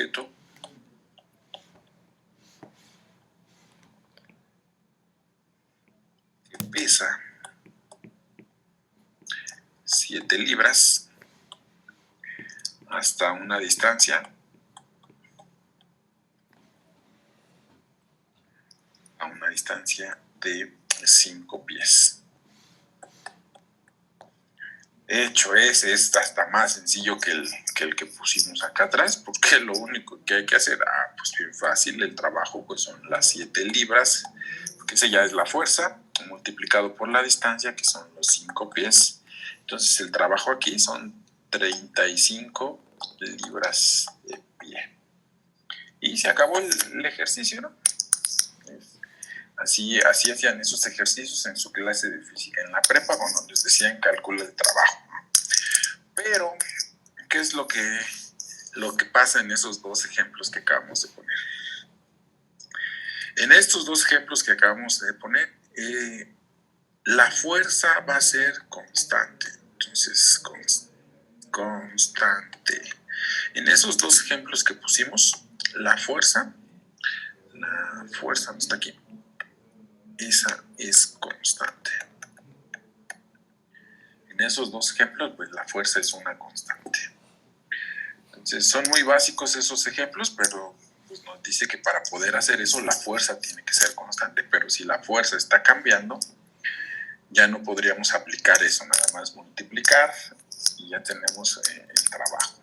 objeto que pesa 7 libras hasta una distancia de 5 pies. De hecho, es hasta más sencillo que el que pusimos acá atrás, porque lo único que hay que hacer, pues bien fácil, el trabajo pues son las 7 libras, porque esa ya es la fuerza, multiplicado por la distancia, que son los 5 pies. Entonces el trabajo aquí son 35 libras de pie. Y se acabó el ejercicio, ¿no? Así hacían esos ejercicios en su clase de física en la prepa, cuando les decían calcula el trabajo. Pero, ¿qué es lo que pasa en esos dos ejemplos que acabamos de poner? En estos dos ejemplos que acabamos de poner, la fuerza va a ser constante. Entonces, constante. En esos dos ejemplos que pusimos, la fuerza no está aquí. Esa es constante. En esos dos ejemplos, pues la fuerza es una constante. Entonces, son muy básicos esos ejemplos, pero pues, nos dice que para poder hacer eso, la fuerza tiene que ser constante. Pero si la fuerza está cambiando, ya no podríamos aplicar eso, nada más multiplicar y ya tenemos el trabajo.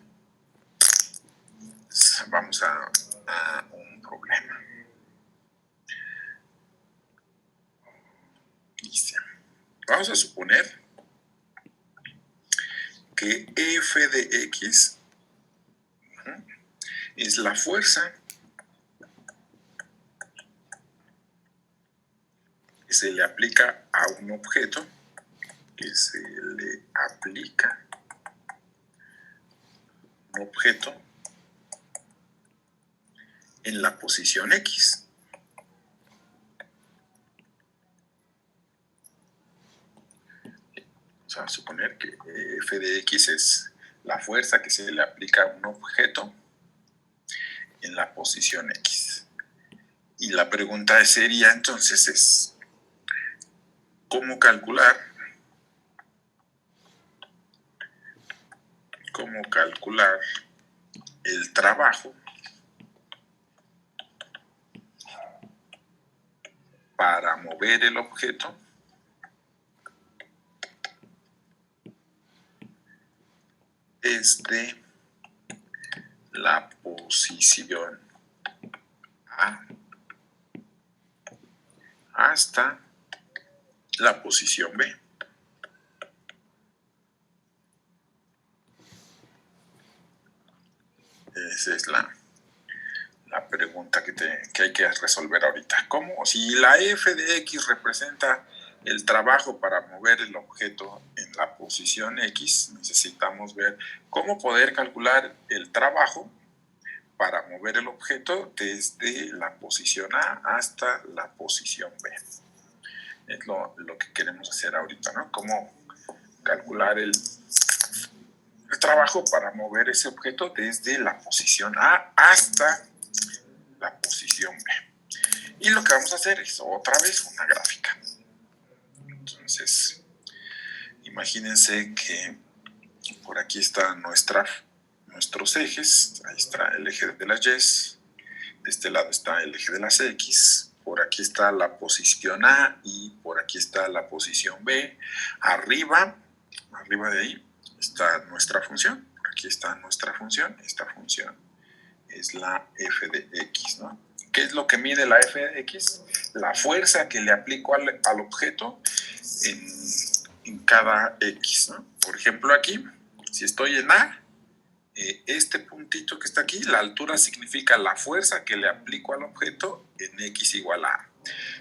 Entonces, vamos a un problema. Dice, vamos a suponer que f de x es la fuerza que se le aplica a un objeto, en la posición x. Vamos a suponer que f de x es la fuerza que se le aplica a un objeto en la posición x. Y la pregunta sería entonces ¿cómo calcular el trabajo para mover el objeto desde la posición A hasta la posición B? Esa es la pregunta que hay que resolver ahorita. ¿Cómo? Si la f de x representa el trabajo para mover el objeto en la posición x, necesitamos ver cómo poder calcular el trabajo para mover el objeto desde la posición A hasta la posición B. Es lo que queremos hacer ahorita, ¿no? Cómo calcular el trabajo para mover ese objeto desde la posición A hasta la posición B. Y lo que vamos a hacer es otra vez una gráfica. Entonces, imagínense que por aquí están nuestros ejes. Ahí está el eje de las y. De este lado está el eje de las x. Por aquí está la posición A y por aquí está la posición B. Arriba de ahí está nuestra función. Por aquí está nuestra función. Esta función es la f de x, ¿no? ¿Qué es lo que mide la f de x? La fuerza que le aplico al objeto en cada x, ¿no? Por ejemplo, aquí, si estoy en A, este puntito que está aquí, la altura significa la fuerza que le aplico al objeto en x igual a A.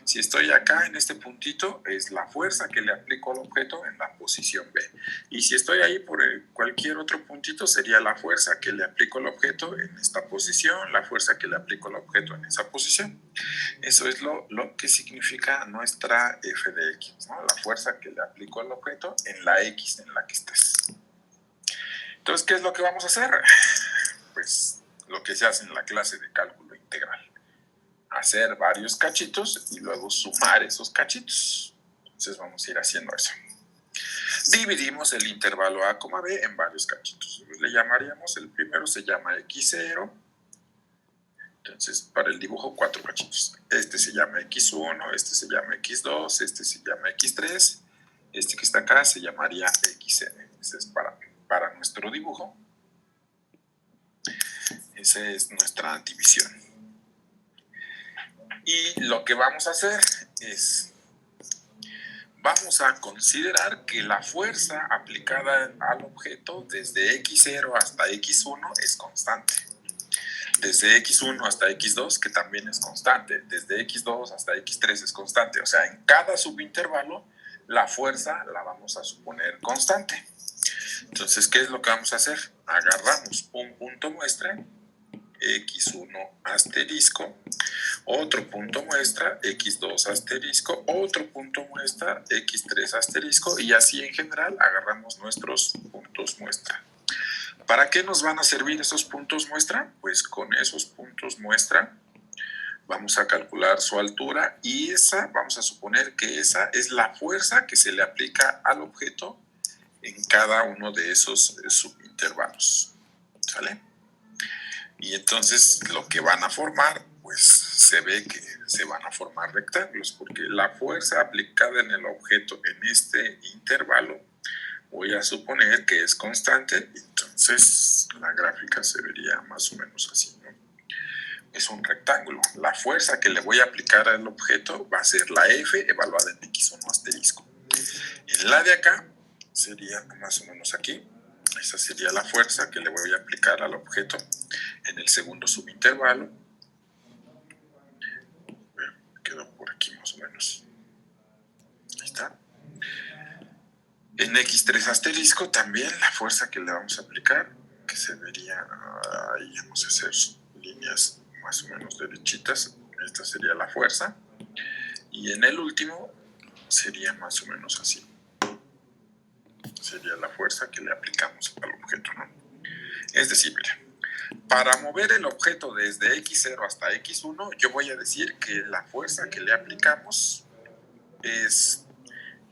Si estoy acá en este puntito, es la fuerza que le aplico al objeto en la posición B. Y si estoy ahí por cualquier otro puntito, sería la fuerza que le aplico al objeto en esta posición, la fuerza que le aplico al objeto en esa posición. Eso es lo que significa nuestra f de x, ¿no? La fuerza que le aplico al objeto en la x en la que estés. Entonces, ¿qué es lo que vamos a hacer? Pues lo que se hace en la clase de cálculo integral. Hacer varios cachitos y luego sumar esos cachitos. Entonces vamos a ir haciendo eso. Dividimos el intervalo A, B en varios cachitos. Le llamaríamos, el primero se llama X0. Entonces, para el dibujo, 4 cachitos. Este se llama X1, este se llama X2, este se llama X3. Este que está acá se llamaría XN. Ese es para nuestro dibujo. Esa es nuestra división. Y lo que vamos a hacer es, vamos a considerar que la fuerza aplicada al objeto desde X0 hasta X1 es constante. Desde X1 hasta X2, que también es constante. Desde X2 hasta X3 es constante. O sea, en cada subintervalo, la fuerza la vamos a suponer constante. Entonces, ¿qué es lo que vamos a hacer? Agarramos un punto muestra, X1 asterisco, otro punto muestra, X2 asterisco, otro punto muestra, X3 asterisco, y así en general agarramos nuestros puntos muestra. ¿Para qué nos van a servir esos puntos muestra? Pues con esos puntos muestra vamos a calcular su altura y vamos a suponer que esa es la fuerza que se le aplica al objeto en cada uno de esos subintervalos. ¿Sale? Y entonces lo que van a formar, pues se ve que se van a formar rectángulos, porque la fuerza aplicada en el objeto en este intervalo, voy a suponer que es constante, entonces la gráfica se vería más o menos así, ¿no? Es un rectángulo. La fuerza que le voy a aplicar al objeto va a ser la F evaluada en X1 asterisco. En la de acá sería más o menos aquí. Esa sería la fuerza que le voy a aplicar al objeto en el segundo subintervalo. Quedó por aquí más o menos. Ahí está. En X3 asterisco también la fuerza que le vamos a aplicar, que se vería, ahí vamos a hacer líneas más o menos derechitas. Esta sería la fuerza. Y en el último sería más o menos así. Sería la fuerza que le aplicamos al objeto, ¿no? Es decir, mira, para mover el objeto desde X0 hasta X1, yo voy a decir que la fuerza que le aplicamos es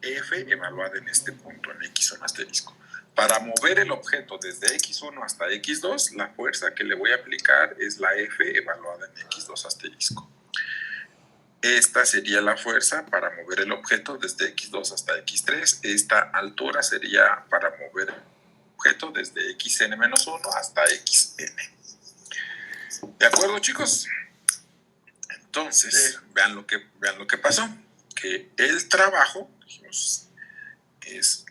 F evaluada en este punto, en X1 asterisco. Para mover el objeto desde X1 hasta X2, la fuerza que le voy a aplicar es la F evaluada en X2 asterisco. Esta sería la fuerza para mover el objeto desde X2 hasta X3. Esta altura sería para mover el objeto desde Xn-1 hasta Xn. ¿De acuerdo, chicos? Entonces, sí. vean lo que pasó. Que el trabajo, dijimos, es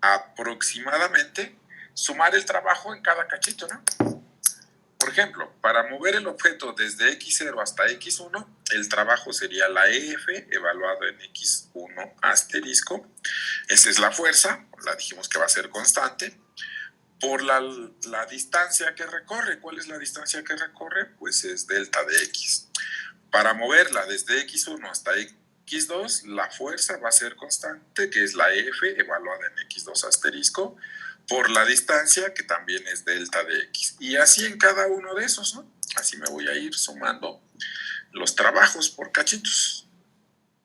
aproximadamente sumar el trabajo en cada cachito, ¿no? Por ejemplo, para mover el objeto desde X0 hasta X1, el trabajo sería la F evaluado en X1 asterisco. Esa es la fuerza, la dijimos que va a ser constante. Por la distancia que recorre, ¿cuál es la distancia que recorre? Pues es delta de X. Para moverla desde X1 hasta X2, la fuerza va a ser constante, que es la F evaluada en X2 asterisco, por la distancia, que también es delta de X. Y así en cada uno de esos, ¿no? Así me voy a ir sumando los trabajos por cachitos.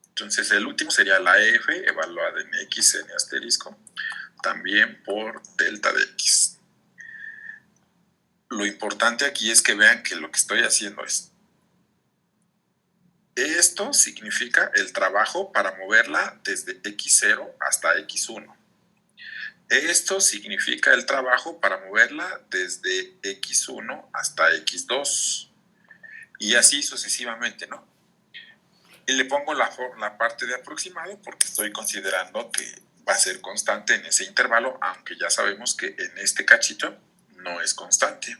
Entonces el último sería la F evaluada en Xn asterisco, también por delta de X. Lo importante aquí es que vean que lo que estoy haciendo es, esto significa el trabajo para moverla desde X0 hasta X1. Esto significa el trabajo para moverla desde X1 hasta X2. Y así sucesivamente, ¿no? Y le pongo la parte de aproximado porque estoy considerando que va a ser constante en ese intervalo, aunque ya sabemos que en este cachito no es constante.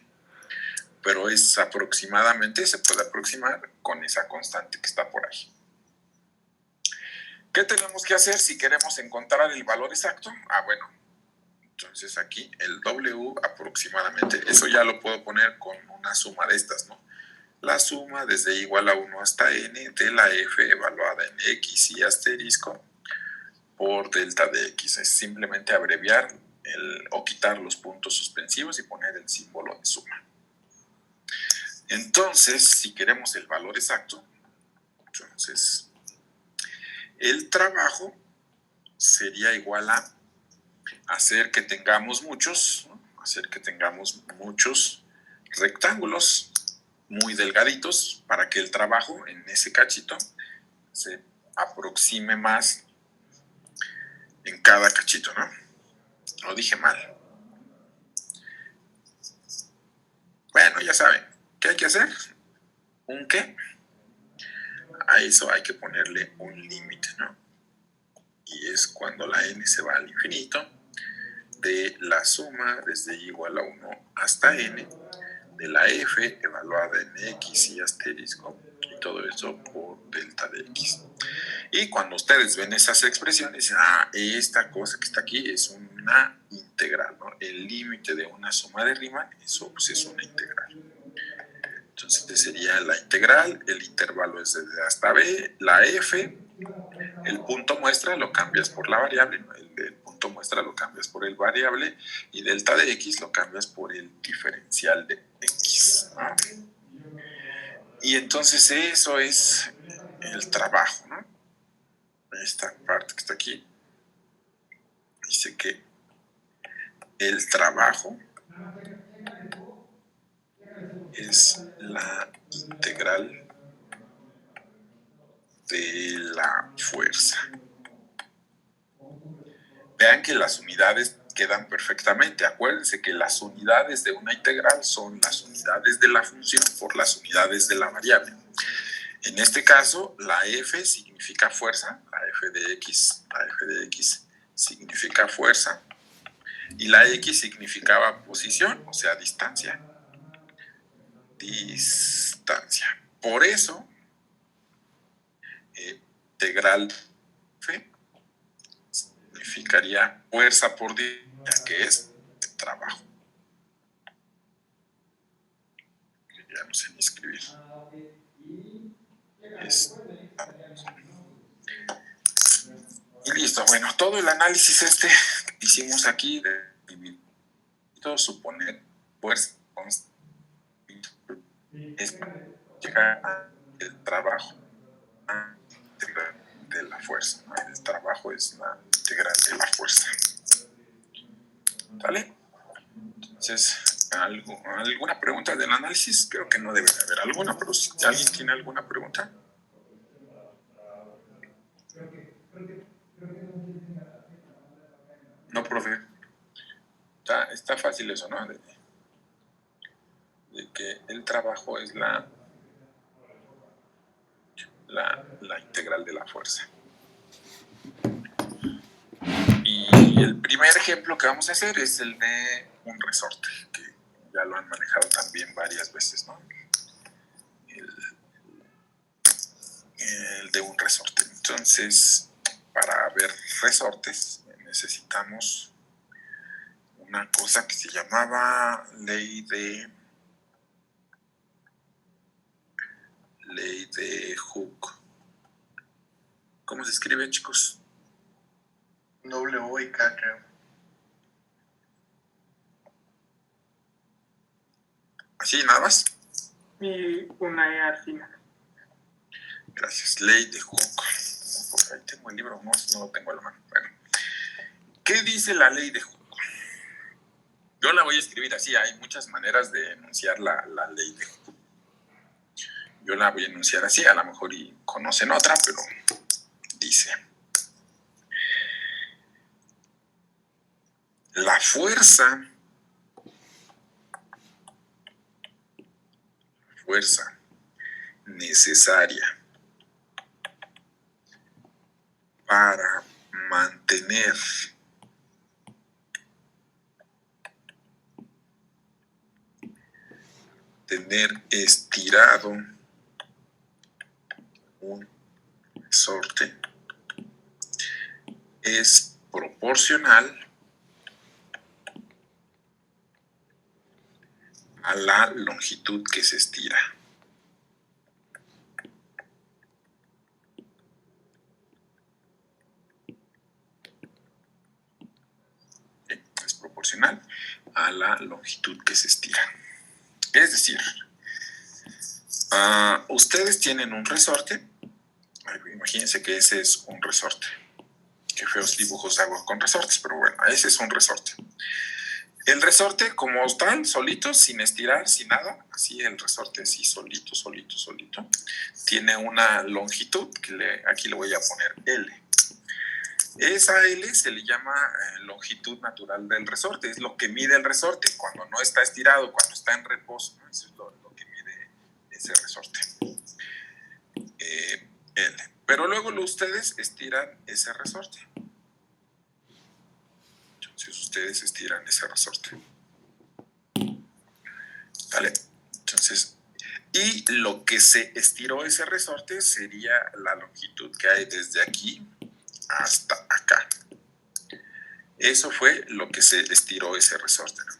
Pero es aproximadamente, se puede aproximar con esa constante que está por ahí. ¿Qué tenemos que hacer si queremos encontrar el valor exacto? Bueno, entonces aquí el W aproximadamente, eso ya lo puedo poner con una suma de estas, ¿no? La suma desde igual a 1 hasta n de la F evaluada en X y asterisco por delta de X. Es simplemente abreviar o quitar los puntos suspensivos y poner el símbolo de suma. Entonces, si queremos el valor exacto, entonces el trabajo sería igual a hacer que tengamos muchos, ¿no? Hacer que tengamos muchos rectángulos muy delgaditos para que el trabajo en ese cachito se aproxime más en cada cachito, ¿no? Lo dije mal. Bueno, ya saben, ¿qué hay que hacer? ¿Un qué? A eso hay que ponerle un límite, ¿no? Y es cuando la n se va al infinito, de la suma desde y igual a 1 hasta n, de la f evaluada en x y asterisco, y todo eso por delta de x. Y cuando ustedes ven esas expresiones, dicen, esta cosa que está aquí es una integral, ¿no? El límite de una suma de Riemann, eso pues es una integral. Entonces sería la integral, el intervalo es desde A hasta B, la f, el punto muestra lo cambias por la variable, ¿no? El punto muestra lo cambias por el variable, y delta de x lo cambias por el diferencial de x, ¿no? Y entonces eso es el trabajo, ¿no? Esta parte que está aquí dice que el trabajo es la integral de la fuerza. Vean que las unidades quedan perfectamente. Acuérdense que las unidades de una integral son las unidades de la función por las unidades de la variable. En este caso, la f significa fuerza, la f de x significa fuerza, y la x significaba posición, o sea, distancia. Por eso, integral f significaría fuerza por distancia, que es trabajo. Ya no sé ni escribir. Y listo. Bueno, todo el análisis que hicimos aquí de suponer fuerza es llegar al trabajo de la fuerza, ¿no? El trabajo es la integral de la fuerza. ¿Vale? Entonces, ¿alguna pregunta del análisis? Creo que no debe de haber alguna, pero si alguien tiene alguna pregunta. No, profe. Está fácil eso, ¿no? De que el trabajo es la integral de la fuerza. Y el primer ejemplo que vamos a hacer es el de un resorte, que ya lo han manejado también varias veces, ¿no? El de un resorte. Entonces, para ver resortes necesitamos una cosa que se llamaba ley de Hooke. ¿Cómo se escribe, chicos? W y K, creo. ¿Así, nada más? Y una E al final. Gracias. Ley de Hooke. Por ahí tengo el libro, no lo tengo a la mano. Bueno, ¿qué dice la ley de Hooke? Yo la voy a escribir así. Hay muchas maneras de enunciar la ley de Hooke. Yo la voy a enunciar así. A lo mejor y conocen otra, pero dice: la fuerza necesaria para mantener estirado un resorte es proporcional a la longitud que se estira. Es proporcional a la longitud que se estira. Es decir, Ustedes tienen un resorte. Imagínense que ese es un resorte. Qué feos dibujos hago con resortes, pero bueno, ese es un resorte. El resorte, como tal, solito, sin estirar, sin nada, así el resorte, así solito, tiene una longitud que aquí le voy a poner L. Esa L se le llama longitud natural del resorte, es lo que mide el resorte cuando no está estirado, cuando está en reposo, ¿no? Eso es lo que mide ese resorte. L. Pero luego ustedes estiran ese resorte. Entonces ustedes estiran ese resorte. ¿Vale? Entonces, y lo que se estiró ese resorte sería la longitud que hay desde aquí hasta acá. Eso fue lo que se estiró ese resorte, ¿no?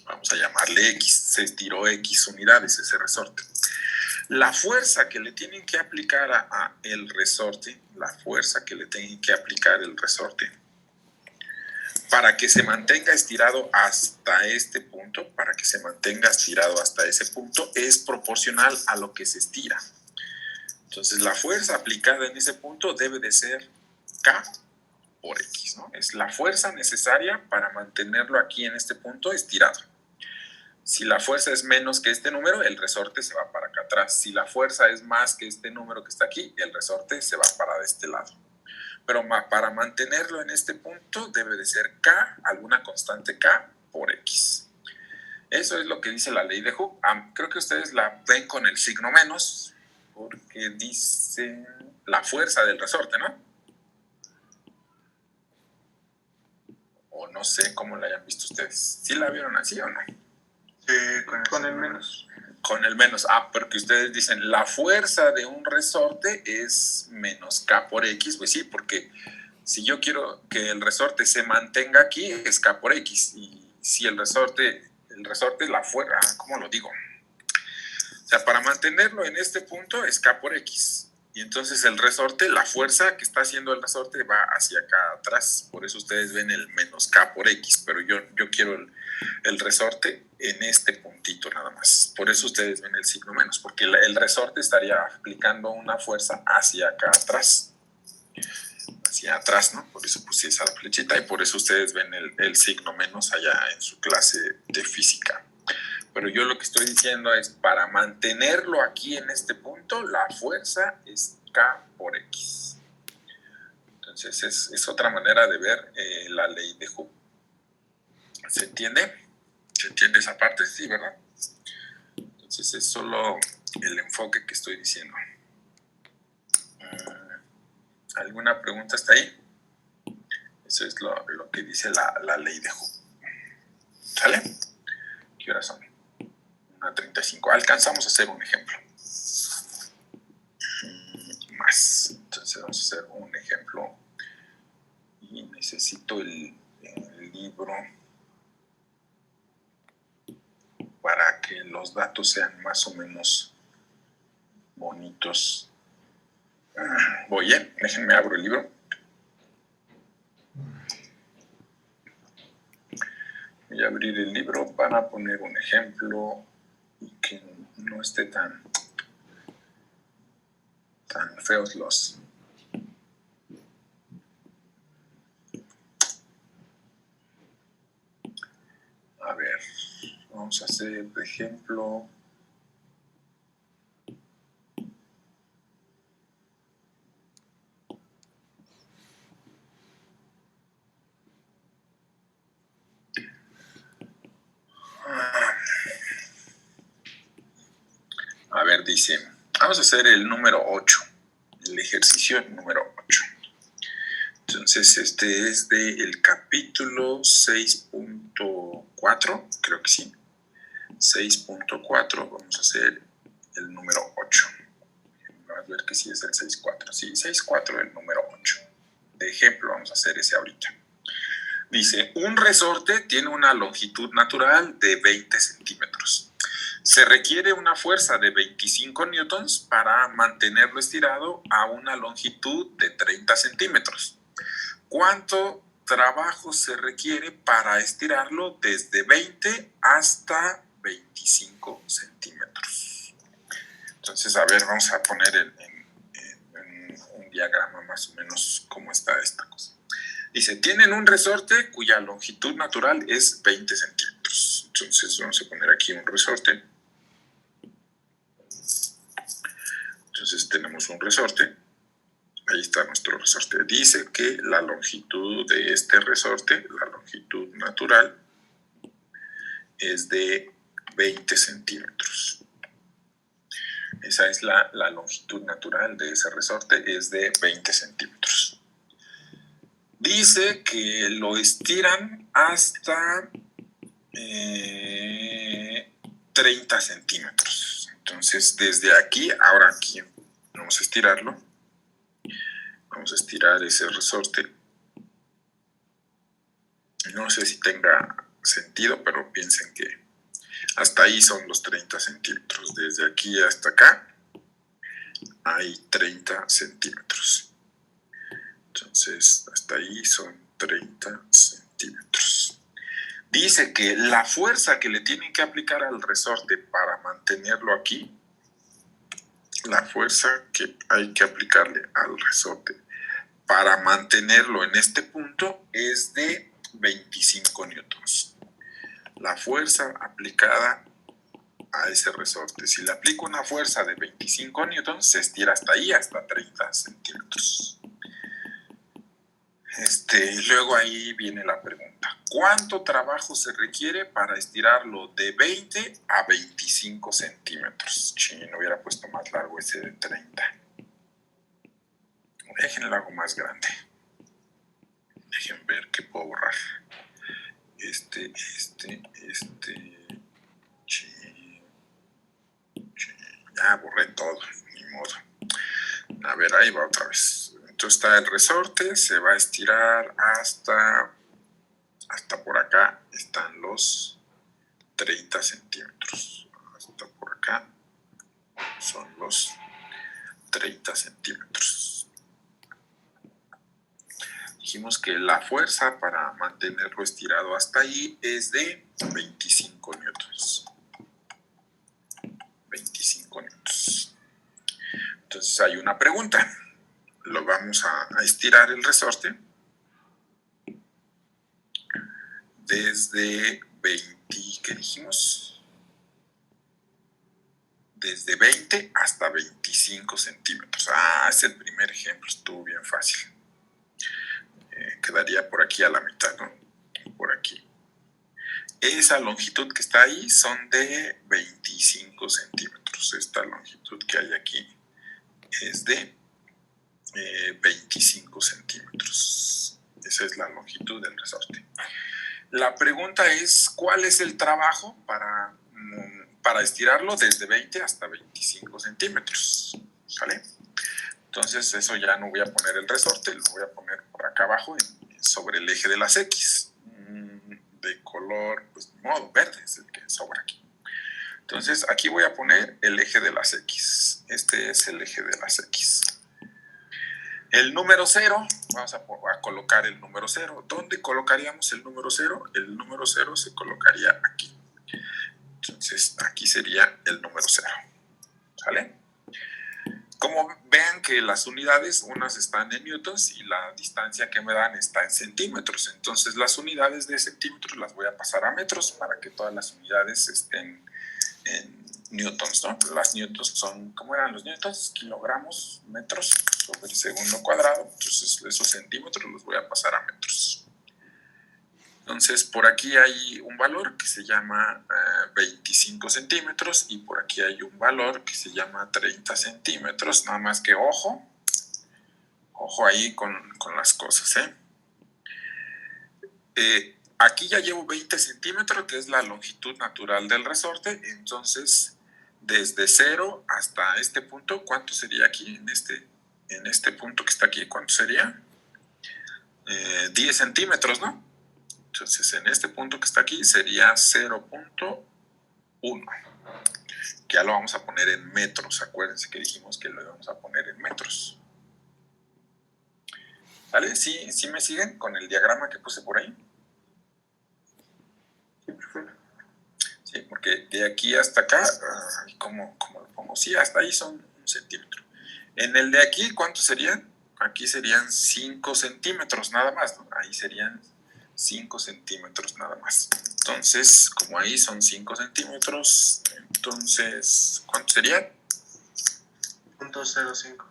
Vamos a llamarle X. Se estiró X unidades ese resorte. La fuerza que le tienen que aplicar a el resorte, para que se mantenga estirado hasta este punto, es proporcional a lo que se estira. Entonces, la fuerza aplicada en ese punto debe de ser K por X, ¿no? Es la fuerza necesaria para mantenerlo aquí en este punto estirado. Si la fuerza es menos que este número, el resorte se va para acá atrás. Si la fuerza es más que este número que está aquí, el resorte se va para este lado. Pero para mantenerlo en este punto debe de ser K, alguna constante K por X. Eso es lo que dice la ley de Hooke. Creo que ustedes la ven con el signo menos, porque dice la fuerza del resorte, ¿no? O no sé cómo la hayan visto ustedes. ¿Sí la vieron así o no? Sí, con el menos. Con el menos. Porque ustedes dicen la fuerza de un resorte es menos K por X. Pues sí, porque si yo quiero que el resorte se mantenga aquí, es K por X. Y si el resorte es la fuerza, ¿cómo lo digo? O sea, para mantenerlo en este punto es K por X. Y entonces el resorte, la fuerza que está haciendo el resorte va hacia acá atrás. Por eso ustedes ven el menos K por X. Pero yo quiero el resorte en este puntito nada más. Por eso ustedes ven el signo menos. Porque el resorte estaría aplicando una fuerza hacia acá atrás. Hacia atrás, ¿no? Por eso puse esa flechita y por eso ustedes ven el signo menos allá en su clase de física. Pero yo lo que estoy diciendo es, para mantenerlo aquí en este punto, la fuerza es K por X. Entonces es otra manera de ver la ley de Hooke. ¿Se entiende? ¿Se entiende esa parte? Sí, ¿verdad? Entonces es solo el enfoque que estoy diciendo. ¿Alguna pregunta hasta ahí? Eso es lo que dice la ley de Hooke. ¿Sale? ¿Qué horas son? 1:35. Alcanzamos a hacer un ejemplo. Más. Entonces vamos a hacer un ejemplo. Y necesito el libro para que los datos sean más o menos bonitos. Voy, déjenme abro el libro. Voy a abrir el libro para poner un ejemplo y que no esté tan feos los. A ver, vamos a hacer, por ejemplo, a ver, dice, vamos a hacer el número 8, el ejercicio número 8. Entonces, este es del capítulo 6.4, creo que sí. 6.4, vamos a hacer el número 8. Vamos a ver que sí es el 6.4. Sí, 6.4, el número 8. De ejemplo, vamos a hacer ese ahorita. Dice, un resorte tiene una longitud natural de 20 centímetros. Se requiere una fuerza de 25 newtons para mantenerlo estirado a una longitud de 30 centímetros. ¿Cuánto trabajo se requiere para estirarlo desde 20 hasta 25 centímetros? Entonces, a ver, vamos a poner en un diagrama más o menos cómo está esta cosa. Dice, tienen un resorte cuya longitud natural es 20 centímetros. Entonces, vamos a poner aquí un resorte. Entonces, tenemos un resorte. Ahí está nuestro resorte. Dice que la longitud de este resorte, la longitud natural, es de 20 centímetros. Esa es la longitud natural de ese resorte, es de 20 centímetros. Dice que lo estiran hasta 30 centímetros. Entonces, desde aquí, ahora aquí, vamos a estirarlo. Vamos a estirar ese resorte. No sé si tenga sentido, pero piensen que hasta ahí son los 30 centímetros. Desde aquí hasta acá hay 30 centímetros. Entonces, hasta ahí son 30 centímetros. Dice que la fuerza que le tienen que aplicar al resorte para mantenerlo aquí, la fuerza que hay que aplicarle al resorte para mantenerlo en este punto es de 25 newtons. La fuerza aplicada a ese resorte. Si le aplico una fuerza de 25 newtons, se estira hasta ahí, hasta 30 centímetros. Luego ahí viene la pregunta. ¿Cuánto trabajo se requiere para estirarlo de 20 a 25 centímetros? No hubiera puesto más largo ese de 30. Déjenlo algo más grande. Dejen ver qué puedo borrar. Ya borré todo, ni modo. A ver, ahí va otra vez. Entonces está el resorte, se va a estirar hasta por acá. Están los 30 centímetros. Hasta por acá son los 30 centímetros. Dijimos que la fuerza para mantenerlo estirado hasta ahí es de 25 newtons. 25 newtons. Entonces hay una pregunta. Lo vamos a estirar el resorte desde 20, ¿qué dijimos? Desde 20 hasta 25 centímetros. Es el primer ejemplo, estuvo bien fácil. Quedaría por aquí a la mitad, ¿no? Por aquí. Esa longitud que está ahí son de 25 centímetros. Esta longitud que hay aquí es de 25 centímetros. Esa es la longitud del resorte. La pregunta es, ¿cuál es el trabajo para estirarlo desde 20 hasta 25 centímetros? ¿Sale? Entonces, eso ya no voy a poner el resorte, lo voy a poner por acá abajo sobre el eje de las X. De color, pues de modo verde, es el que sobra aquí. Entonces, aquí voy a poner el eje de las X. Este es el eje de las X. El número 0, vamos a colocar el número 0. ¿Dónde colocaríamos el número 0? El número 0 se colocaría aquí. Entonces, aquí sería el número 0. ¿Sale? Como vean que las unidades, unas están en newtons y la distancia que me dan está en centímetros. Entonces, las unidades de centímetros las voy a pasar a metros para que todas las unidades estén en newtons, ¿no? Las newtons son, ¿cómo eran los newtons? Kilogramos, metros sobre segundo cuadrado. Entonces, esos centímetros los voy a pasar a metros. Entonces, por aquí hay un valor que se llama 25 centímetros y por aquí hay un valor que se llama 30 centímetros. Nada más que ojo ahí con las cosas, aquí ya llevo 20 centímetros, que es la longitud natural del resorte. Entonces, desde 0 hasta este punto, ¿cuánto sería aquí en este punto que está aquí? ¿Cuánto sería? 10 centímetros, ¿no? Entonces, en este punto que está aquí sería 0.1. Que ya lo vamos a poner en metros. Acuérdense que dijimos que lo íbamos a poner en metros. ¿Vale? ¿Sí me siguen con el diagrama que puse por ahí? Sí, porque de aquí hasta acá, ¿cómo lo pongo? Sí, hasta ahí son 1 centímetro. En el de aquí, ¿cuántos serían? Aquí serían 5 centímetros nada más, ¿no? Ahí serían 5 centímetros nada más. Entonces, como ahí son 5 centímetros, entonces, ¿cuánto serían? 0.05.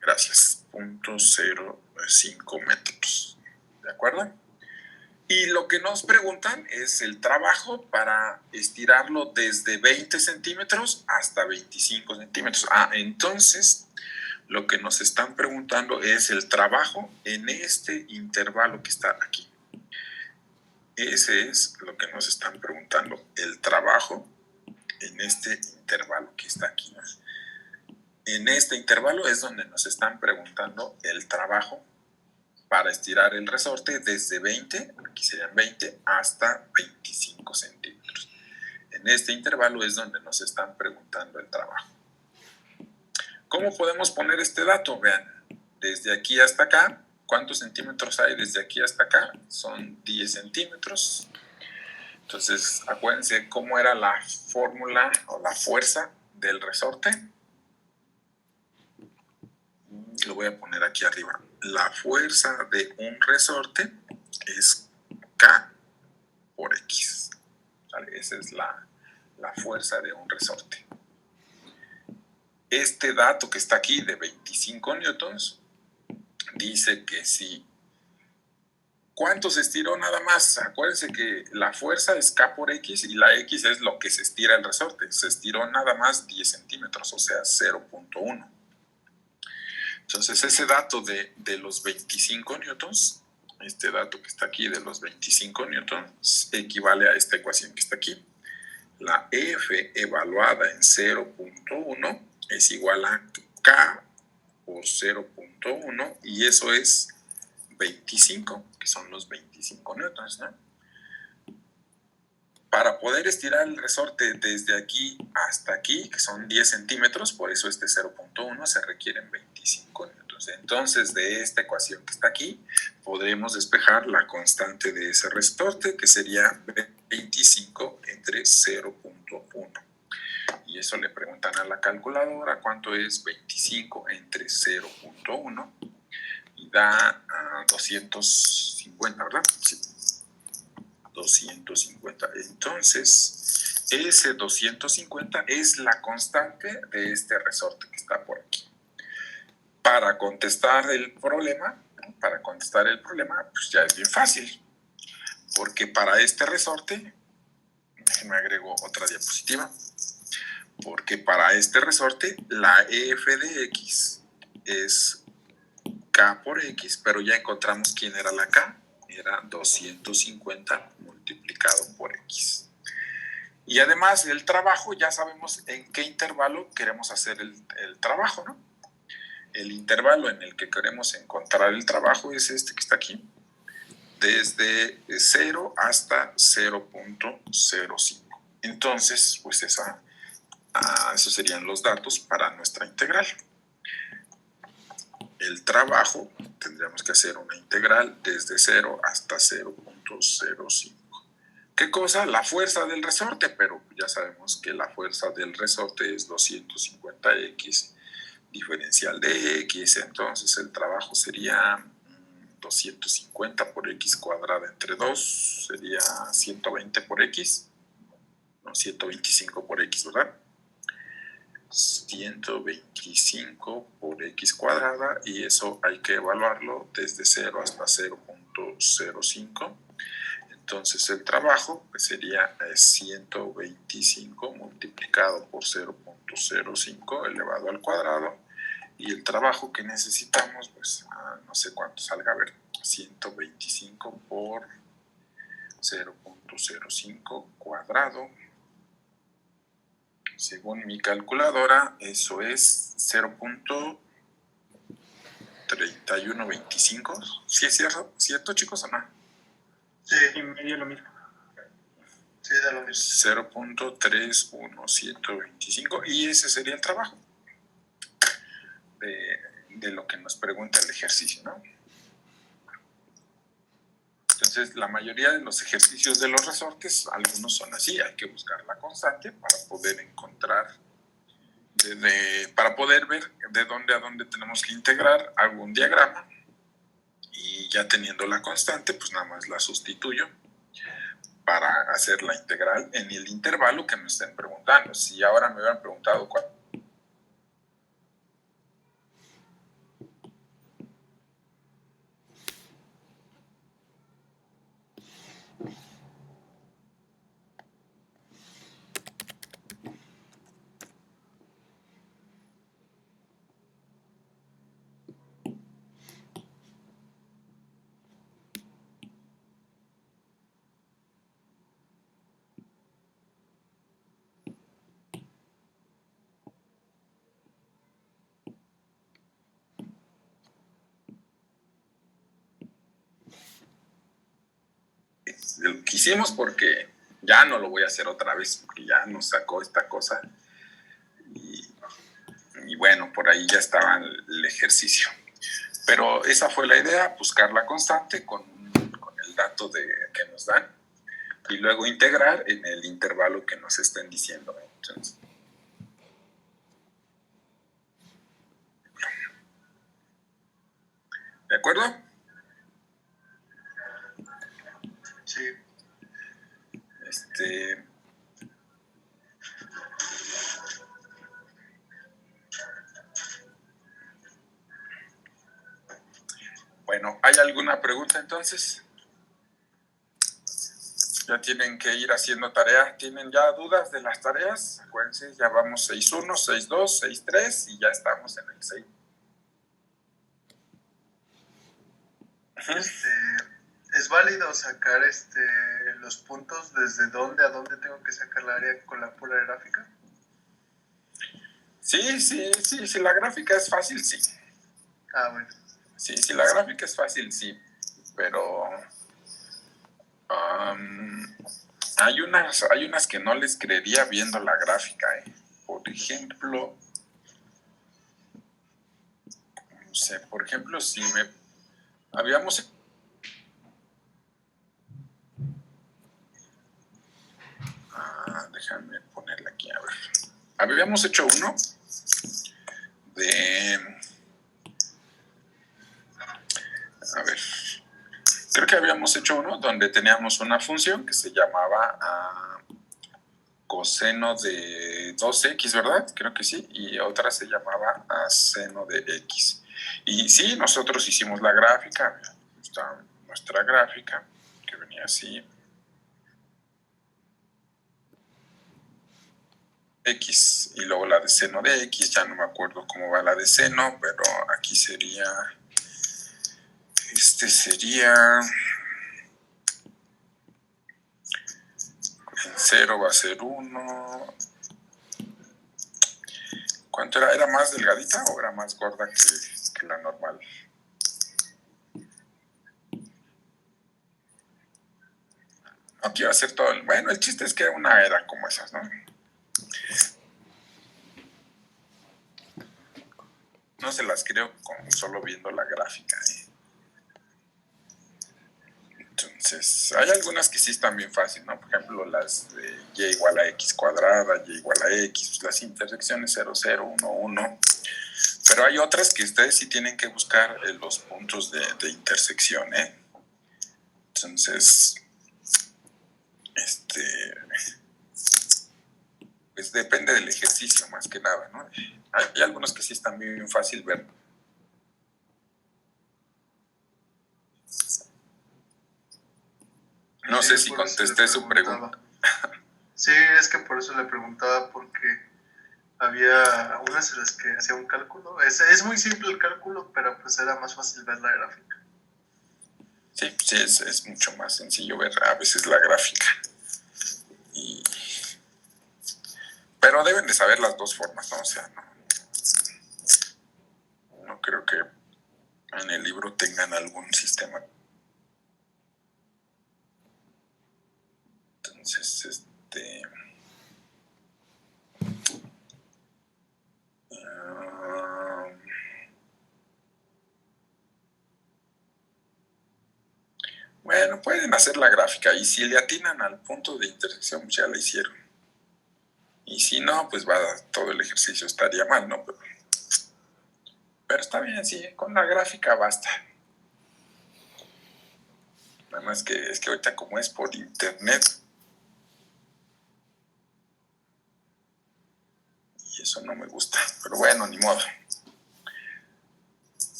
Gracias, 0.05 metros. ¿De acuerdo? Y lo que nos preguntan es el trabajo para estirarlo desde 20 centímetros hasta 25 centímetros. Entonces, lo que nos están preguntando es el trabajo en este intervalo que está aquí. Ese es lo que nos están preguntando, el trabajo en este intervalo que está aquí, ¿no? En este intervalo es donde nos están preguntando el trabajo para estirar el resorte desde 20, aquí serían 20, hasta 25 centímetros. En este intervalo es donde nos están preguntando el trabajo. ¿Cómo podemos poner este dato? Vean, desde aquí hasta acá, ¿cuántos centímetros hay desde aquí hasta acá? Son 10 centímetros. Entonces, acuérdense cómo era la fórmula o la fuerza del resorte. Lo voy a poner aquí arriba. La fuerza de un resorte es K por X. ¿Vale? Esa es la fuerza de un resorte. Este dato que está aquí de 25 newtons dice que si... ¿Cuánto se estiró nada más? Acuérdense que la fuerza es K por X y la X es lo que se estira el resorte. Se estiró nada más 10 centímetros, o sea, 0.1. Entonces, ese dato de los 25 newtons, este dato que está aquí de los 25 newtons, equivale a esta ecuación que está aquí. La F evaluada en 0.1 es igual a K por 0.1 y eso es 25, que son los 25 newtons, ¿no? Para poder estirar el resorte desde aquí hasta aquí, que son 10 centímetros, por eso este 0.1, se requieren 25 newtons. Entonces, de esta ecuación que está aquí, podremos despejar la constante de ese resorte, que sería 25 entre 0.1. Y eso le preguntan a la calculadora cuánto es 25 entre 0.1 y da 250, ¿verdad? Sí. 250. Entonces, ese 250 es la constante de este resorte que está por aquí. Para contestar el problema, pues ya es bien fácil. Porque para este resorte, déjenme agrego otra diapositiva. Porque para este resorte, la F de X es K por X, pero ya encontramos quién era la K. Era 250 multiplicado por X. Y además el trabajo, ya sabemos en qué intervalo queremos hacer el trabajo, ¿no? El intervalo en el que queremos encontrar el trabajo es este que está aquí, desde 0 hasta 0.05. Entonces, pues esos serían los datos para nuestra integral. El trabajo, tendríamos que hacer una integral desde 0 hasta 0.05. ¿Qué cosa? La fuerza del resorte, pero ya sabemos que la fuerza del resorte es 250x diferencial de x, entonces el trabajo sería 250 por x cuadrada entre 2, sería 120 por x, no, 125 por x, ¿verdad? 125 por x cuadrada y eso hay que evaluarlo desde 0 hasta 0.05. Entonces el trabajo pues sería 125 multiplicado por 0.05 elevado al cuadrado y el trabajo que necesitamos pues no sé cuánto salga, a ver, 125 por 0.05 cuadrado. Según mi calculadora, eso es 0.3125. ¿Sí es cierto, chicos, o no? Sí, y medio lo mismo. Sí, da lo mismo. 0.31725. Y ese sería el trabajo de lo que nos pregunta el ejercicio, ¿no? Entonces, la mayoría de los ejercicios de los resortes, algunos son así, hay que buscar la constante para poder encontrar, para poder ver de dónde a dónde tenemos que integrar. Hago un diagrama y ya teniendo la constante, pues nada más la sustituyo para hacer la integral en el intervalo que me estén preguntando. Si ahora me hubieran preguntado cuál. Lo que hicimos porque ya no lo voy a hacer otra vez, porque ya nos sacó esta cosa. Y bueno, por ahí ya estaba el ejercicio. Pero esa fue la idea, buscar la constante con el dato que nos dan y luego integrar en el intervalo que nos estén diciendo. Entonces, ¿de acuerdo? Sí. Bueno, ¿hay alguna pregunta entonces? Ya tienen que ir haciendo tarea. ¿Tienen ya dudas de las tareas? Acuérdense, ya vamos 6.1, 6.2, 6.3 y ya estamos en el 6. ¿Es válido sacar los puntos desde dónde a dónde tengo que sacar la área con la pura gráfica? Sí, si la gráfica es fácil, sí. Ah, bueno. Sí, si la gráfica es fácil, sí, pero hay unas que no les creería viendo la gráfica, Por ejemplo, no sé, si habíamos déjame ponerla aquí, a ver. Habíamos hecho uno creo que habíamos hecho uno donde teníamos una función que se llamaba coseno de 2x, ¿verdad? Creo que sí. Y otra se llamaba seno de x. Y sí, nosotros hicimos la gráfica. Está nuestra gráfica, que venía así. X y luego la de seno de x, ya no me acuerdo cómo va la de seno, pero aquí sería, sería, en 0 va a ser 1. ¿Cuánto era? ¿Era más delgadita o era más gorda que la normal? No quiero hacer todo. Bueno, el chiste es que una era como esas, ¿no? No se las creo con solo viendo la gráfica. Entonces, hay algunas que sí están bien fáciles, ¿no? Por ejemplo, las de y igual a x cuadrada, y igual a x, las intersecciones 0, 0, 1, 1. Pero hay otras que ustedes sí tienen que buscar los puntos de intersección, Entonces, pues depende del ejercicio más que nada, ¿no? Hay algunos que sí están bien fácil ver. No sé si contesté su pregunta. Sí, es que por eso le preguntaba, porque había unas en las que hacía un cálculo. Es muy simple el cálculo, pero pues era más fácil ver la gráfica. Sí, es mucho más sencillo ver a veces la gráfica. Pero deben de saber las dos formas, ¿no? O sea, no creo que en el libro tengan algún sistema. Entonces, bueno, puede hacer la gráfica. Y si le atinan al punto de intersección, pues ya la hicieron. Y si no, pues todo el ejercicio estaría mal, ¿no? Pero está bien, sí, con la gráfica basta. Nada más que es que ahorita como es por internet, y eso no me gusta. Pero bueno, ni modo.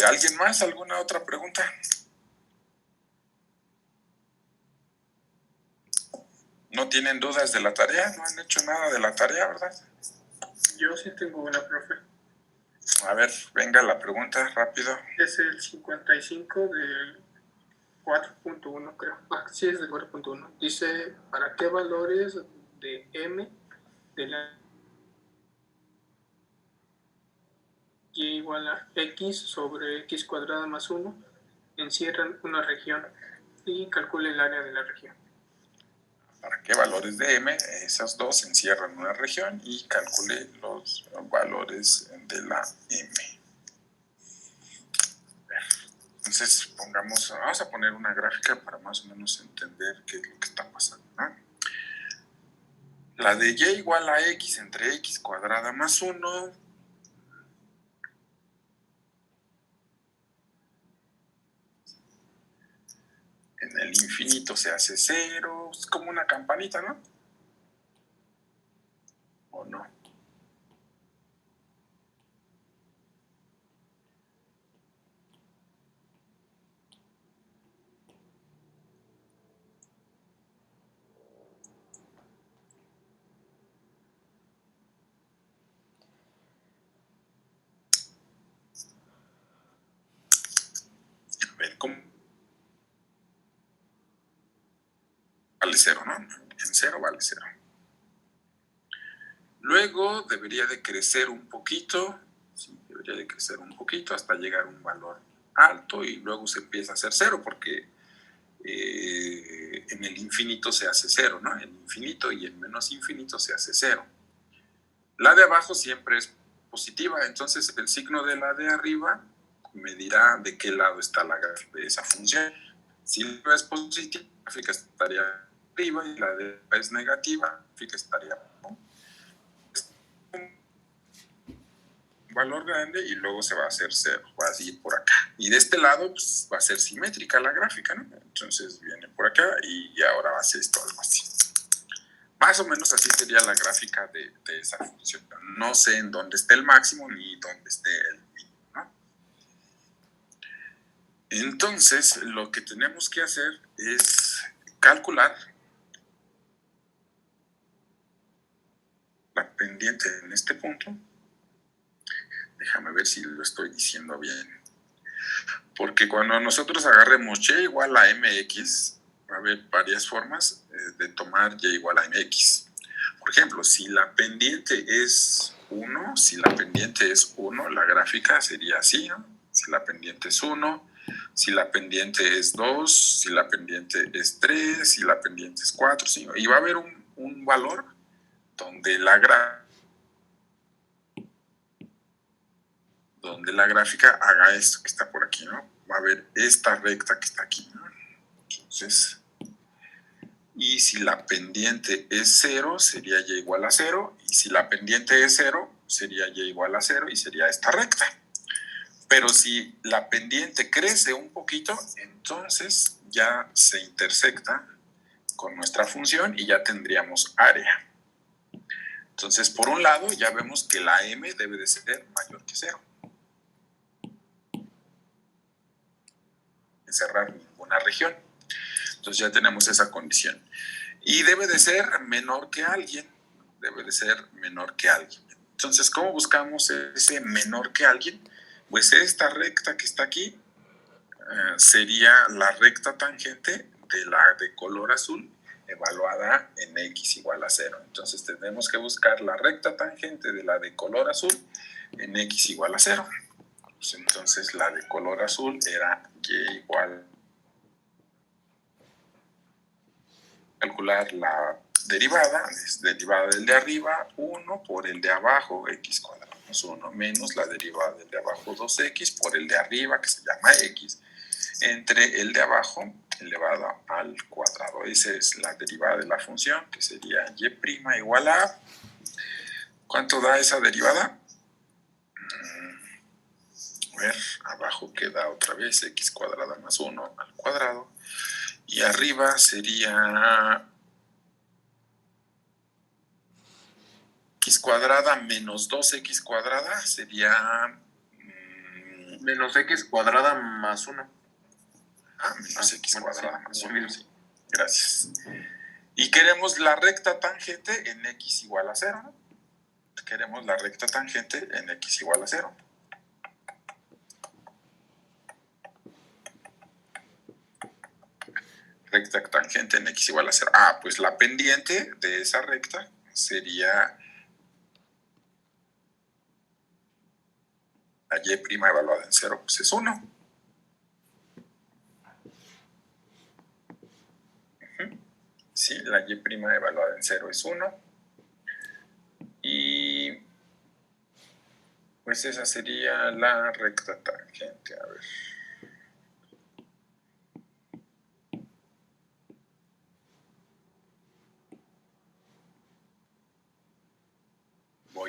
¿Alguien más? ¿Alguna otra pregunta? ¿No tienen dudas de la tarea? ¿No han hecho nada de la tarea, verdad? Yo sí tengo una, profe. A ver, venga la pregunta, rápido. Es el 55 del 4.1, creo. Sí, es del 4.1. Dice, ¿para qué valores de m de la y igual a x sobre x cuadrada más 1 encierran una región? Y calcule el área de la región. ¿Para qué valores de m? Esas dos encierran una región y calcule los valores de la m. Entonces, vamos a poner una gráfica para más o menos entender qué es lo que está pasando, ¿no? La de y igual a x entre x cuadrada más 1. En el infinito se hace 0. Es como una campanita, ¿no? ¿O no? A ver, ¿cómo? Vale 0, ¿no? En 0 vale 0. Luego debería de crecer un poquito. Sí, debería de crecer un poquito hasta llegar a un valor alto y luego se empieza a hacer 0 porque en el infinito se hace 0, ¿no? En infinito y en menos infinito se hace 0. La de abajo siempre es positiva, entonces el signo de la de arriba me dirá de qué lado está la gráfica de esa función. Si la es positiva, la gráfica estaría arriba y la de arriba es negativa, la gráfica estaría abajo. Un valor grande y luego se va a hacer 0, va a ir por acá. Y de este lado pues, va a ser simétrica la gráfica, ¿no? Entonces viene por acá y ahora va a ser esto, algo así. Más o menos así sería la gráfica de esa función. No sé en dónde esté el máximo ni dónde esté el mínimo, ¿no? Entonces, lo que tenemos que hacer es calcular la pendiente en este punto. Déjame ver si lo estoy diciendo bien. Porque cuando nosotros agarremos y igual a mx, va a haber varias formas de tomar y igual a mx. Por ejemplo, si la pendiente es 1, la gráfica sería así, ¿no? Si la pendiente es 1, si la pendiente es 2, si la pendiente es 3, si la pendiente es 4, 5. Y va a haber un valor donde la gráfica haga esto que está por aquí, ¿no? Va a haber esta recta que está aquí, ¿no? Entonces, y si la pendiente es 0, sería y igual a 0, y si la pendiente es 0, sería y igual a 0, y sería esta recta. Pero si la pendiente crece un poquito, entonces ya se intersecta con nuestra función y ya tendríamos área. Entonces, por un lado, ya vemos que la m debe de ser mayor que 0. Encerrar ninguna región. Entonces ya tenemos esa condición. Y debe de ser menor que alguien. Debe de ser menor que alguien. Entonces, ¿cómo buscamos ese menor que alguien? Pues esta recta que está aquí sería la recta tangente de la de color azul evaluada en x igual a 0. Entonces tenemos que buscar la recta tangente de la de color azul en x igual a 0. Pues entonces la de color azul era y igual. Calcular la derivada, es derivada del de arriba, 1 por el de abajo, x cuadrado más 1, menos la derivada del de abajo, 2x, por el de arriba, que se llama x, entre el de abajo elevado al cuadrado. Esa es la derivada de la función, que sería y' igual a... ¿Cuánto da esa derivada? A ver, abajo queda otra vez x cuadrada más 1 al cuadrado. Y arriba sería x cuadrada menos 2x cuadrada, sería... menos x cuadrada más 1. Menos x bueno, cuadrada sí, más lo 1. mismo. Gracias. Y queremos la recta tangente en x igual a 0, ¿no? Queremos la recta tangente en x igual a 0. Recta tangente en x igual a 0. Pues la pendiente de esa recta sería la y' evaluada en 0, pues es 1. Sí, la y' evaluada en 0 es 1. Y pues esa sería la recta tangente. A ver.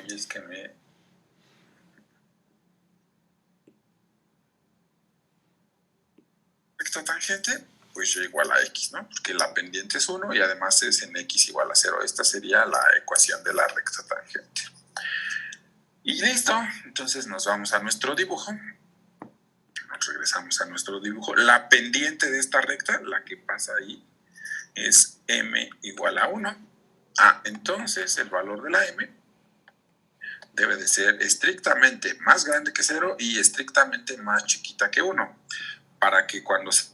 Es que me... Recta tangente, pues y igual a x, ¿no? Porque la pendiente es 1 y además es en x igual a 0. Esta sería la ecuación de la recta tangente. Y listo, entonces nos vamos a nuestro dibujo. Nos regresamos a nuestro dibujo. La pendiente de esta recta, la que pasa ahí, es m igual a 1. Entonces el valor de la m debe de ser estrictamente más grande que 0 y estrictamente más chiquita que 1, para que cuando sea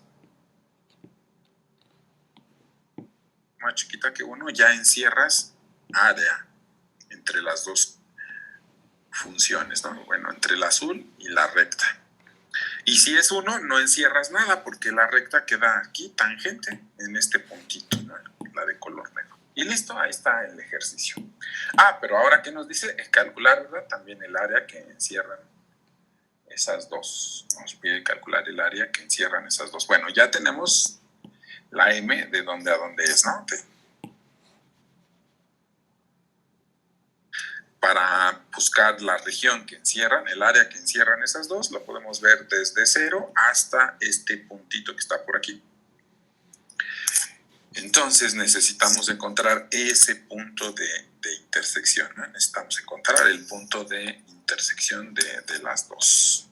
más chiquita que 1 ya encierras área entre las dos funciones, ¿no? Bueno, entre el azul y la recta. Y si es 1, no encierras nada porque la recta queda aquí tangente en este puntito, ¿no? La de color negro. Y listo, ahí está el ejercicio. Pero ahora, ¿qué nos dice? Calcular, ¿verdad? También el área que encierran esas dos. Nos pide calcular el área que encierran esas dos. Bueno, ya tenemos la m de dónde a dónde es, ¿no? Para buscar la región que encierran, el área que encierran esas dos, lo podemos ver desde 0 hasta este puntito que está por aquí. Entonces necesitamos encontrar ese punto de intersección, ¿no? Necesitamos encontrar el punto de intersección de las dos.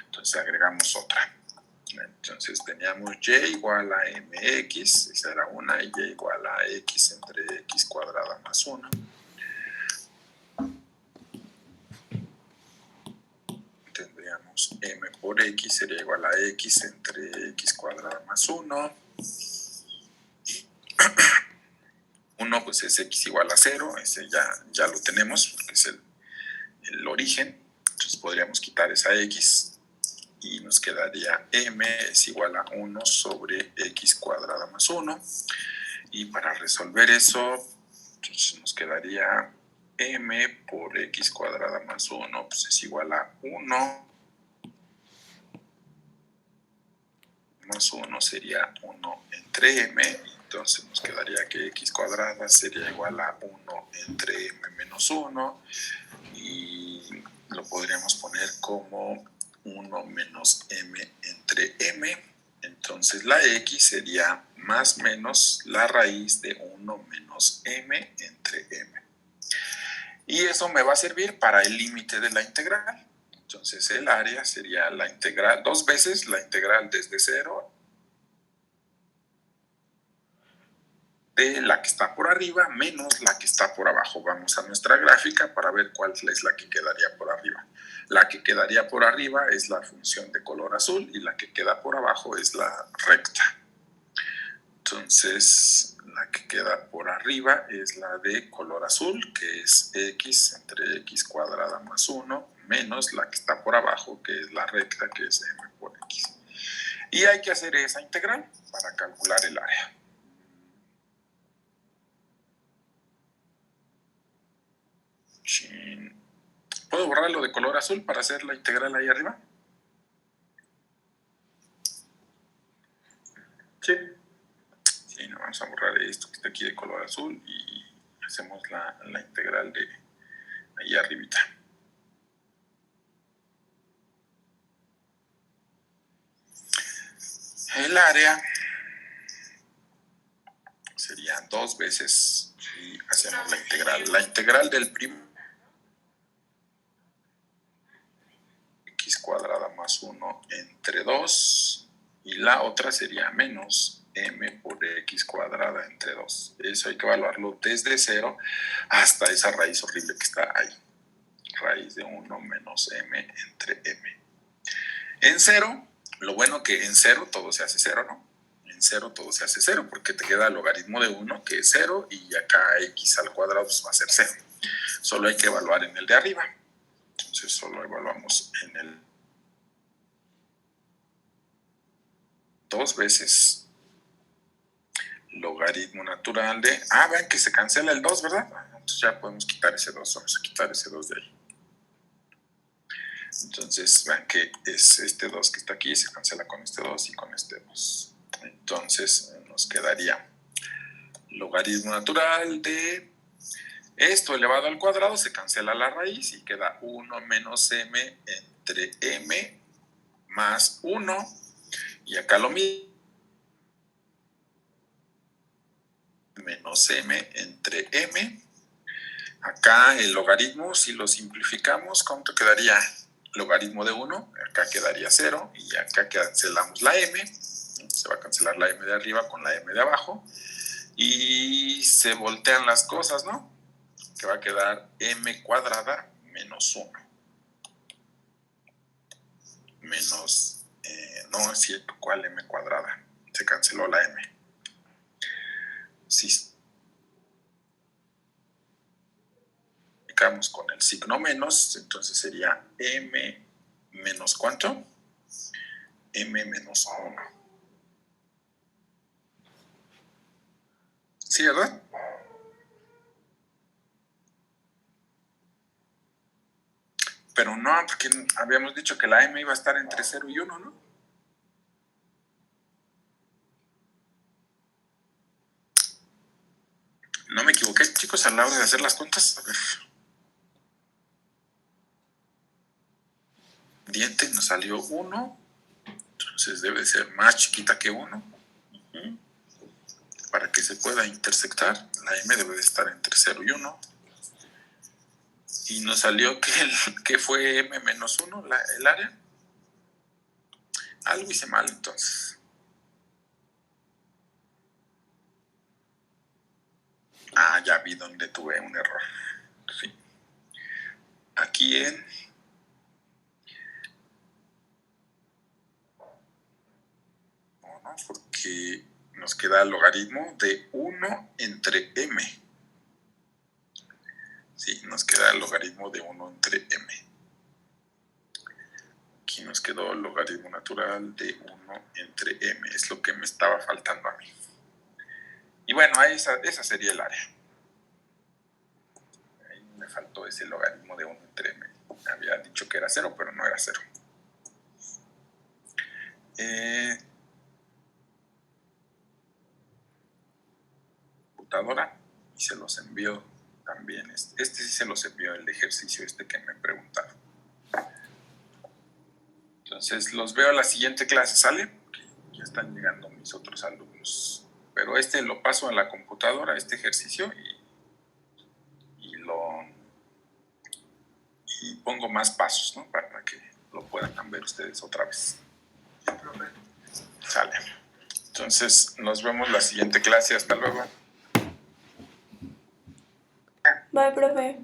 Entonces agregamos otra. Entonces teníamos y igual a mx, esa era una, y y igual a x entre x cuadrada más 1. Tendríamos m por x sería igual a x entre x cuadrada más 1. 1 pues es x igual a 0, ese ya lo tenemos porque es el origen. Entonces podríamos quitar esa x y nos quedaría m es igual a 1 sobre x cuadrada más 1. Y para resolver eso, entonces nos quedaría m por x cuadrada más 1 pues es igual a 1 más 1 sería 1 entre m. Entonces nos quedaría que x cuadrada sería igual a 1 entre m menos 1 y lo podríamos poner como 1 menos m entre m. Entonces la x sería más menos la raíz de 1 menos m entre m. Y eso me va a servir para el límite de la integral. Entonces el área sería la integral, 2 veces la integral desde 0 de la que está por arriba menos la que está por abajo. Vamos a nuestra gráfica para ver cuál es la que quedaría por arriba. La que quedaría por arriba es la función de color azul y la que queda por abajo es la recta. Entonces, la que queda por arriba es la de color azul, que es x entre x cuadrada más 1, menos la que está por abajo, que es la recta, que es m por x. Y hay que hacer esa integral para calcular el área. ¿Puedo borrarlo de color azul para hacer la integral ahí arriba? Sí. Sí, no, vamos a borrar esto que está aquí de color azul y hacemos la integral de ahí arribita. El área sería 2 veces y hacemos la integral. La integral del primo x cuadrada más 1 entre 2 y la otra sería menos m por x cuadrada entre 2. Eso hay que evaluarlo desde 0 hasta esa raíz horrible que está ahí. Raíz de 1 menos m entre m. En 0, lo bueno que en 0 todo se hace 0, ¿no? En 0 todo se hace 0 porque te queda el logaritmo de 1 que es 0 y acá x al cuadrado pues va a ser 0. Solo hay que evaluar en el de arriba. Entonces solo evaluamos en el 2 veces logaritmo natural de... vean que se cancela el 2, ¿verdad? Entonces ya podemos quitar ese 2. Vamos a quitar ese 2 de ahí. Entonces vean que es este 2 que está aquí, se cancela con este 2 y con este 2. Entonces nos quedaría logaritmo natural de esto elevado al cuadrado, se cancela la raíz y queda 1 menos m entre m más 1. Y acá lo mismo. Menos m entre m. Acá el logaritmo, si lo simplificamos, ¿cuánto quedaría? Logaritmo de 1, acá quedaría 0 y acá cancelamos la m. Se va a cancelar la m de arriba con la m de abajo y se voltean las cosas, ¿no? Que va a quedar m cuadrada menos 1. Menos, no es cierto, ¿cuál m cuadrada? Se canceló la m. Si con el signo menos, entonces sería m menos ¿cuánto? M menos 1. ¿Sí, verdad? Pero no, porque habíamos dicho que la m iba a estar entre 0 y 1, ¿no? No me equivoqué, chicos, a la hora de hacer las cuentas. A ver. Diente nos salió 1, entonces debe ser más chiquita que 1. Para que se pueda intersectar, la m debe de estar entre 0 y 1. Y nos salió que fue m menos 1 el área. Algo hice mal entonces. Ya vi donde tuve un error. Sí. Aquí en... No, porque nos queda el logaritmo de 1 entre m. Sí, nos queda el logaritmo de 1 entre m. Aquí nos quedó el logaritmo natural de 1 entre m. Es lo que me estaba faltando a mí. Y bueno, esa sería el área. Ahí me faltó ese logaritmo de 1 entre m. Había dicho que era 0, pero no era 0. Computadora, y se los envió también. Este sí se los envió el ejercicio que me preguntaron. Entonces los veo a la siguiente clase, ¿sale? Porque ya están llegando mis otros alumnos. Pero lo paso a la computadora, este ejercicio, y pongo más pasos, ¿no? Para que lo puedan ver ustedes otra vez. Sale. Entonces nos vemos la siguiente clase. Hasta luego. Bye, profe.